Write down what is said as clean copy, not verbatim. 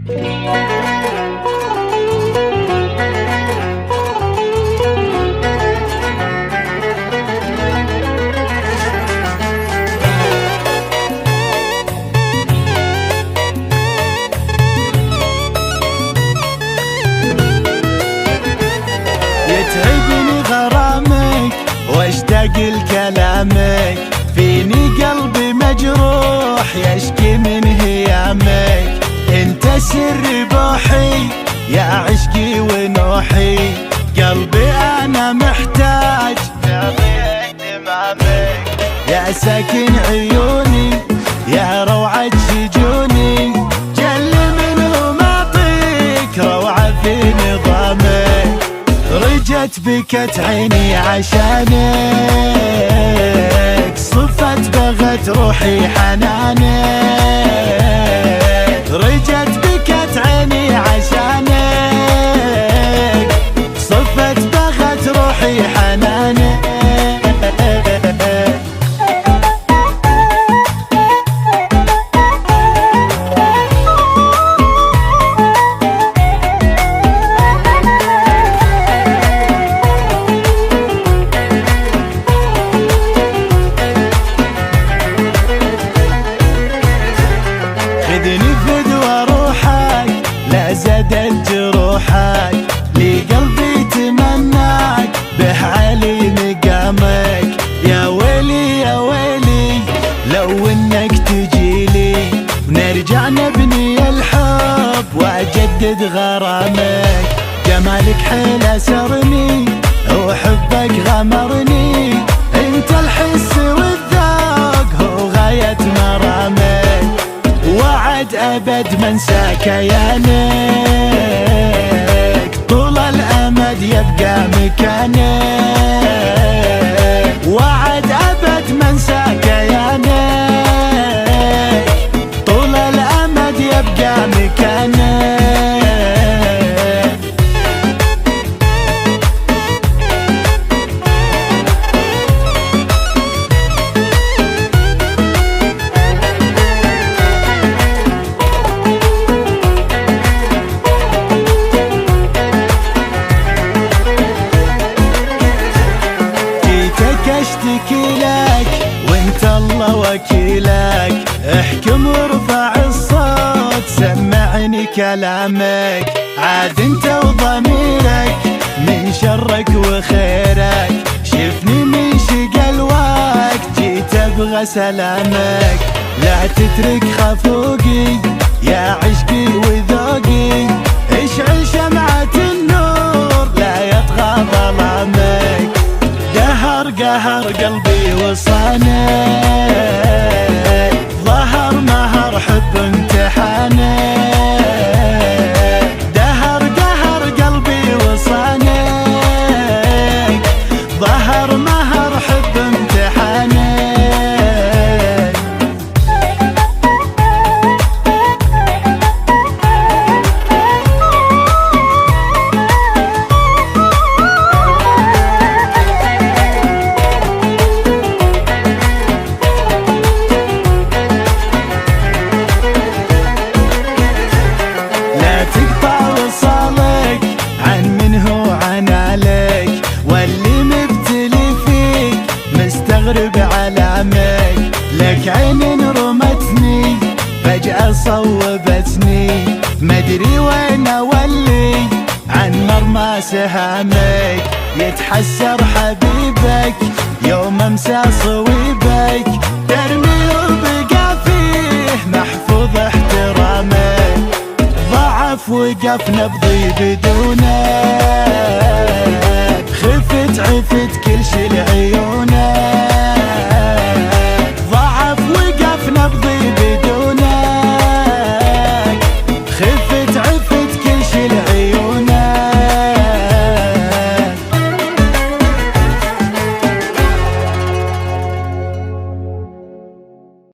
يتعبني غرامك واشتاق لكلامك، فيني قلبي مجروح يشكي من هيامك. انت سر بوحي يا عشقي ونوحي، قلبي انا محتاج لضيق دمامك. يا ساكن عيوني يا روعة شجوني، جل منهم اعطيك روعة في نظامك. رجت بكت عيني عشانك، صفت بغت روحي حنانك. رجت بكت عيني عشانك، صفت بغت روحي حنانك. خذني فدوى روحك لا زادت جروحك، لقلبي تمناك به علي مقامك. يا ويلي يا ويلي لو انك تجيلي، ونرجع نبني الحب واجدد غرامك. جمالك حيل اسرني وحبك غمرني، انت الحس والذوق هو غاية مرامك. وعد أبد منسى كيانك، طول الأمد يبقى مكانك. وعد أبد منسى كيانك، طول الأمد يبقى مكانك. اشتكي لك وانت الله وكيلك، احكم وارفع الصوت سمعني كلامك. عاد انت وضميرك من شرك وخيرك، شفني من شقى الوقت جيت ابغى سلامك. لا تترك خفوقي يا عشقي وذوقي، اشعل شمعة النور لا يطغى ظلامك. قهر قلبي وصانك، ظهر نهر حب امتحانك. قهر قلبي وصانك، ظهر نهر حب امتحانك. مستغرب علامك، لك عين رمتني فجأة صوبتني. مدري وين اولي عن مرمى سهامك، يتحسر حبيبك يوم امسى صويبك. ترمي وبقى فيه محفوظ احترامك، ضعف وقف نبضي بدونك. خفت عفت كل شي العيون،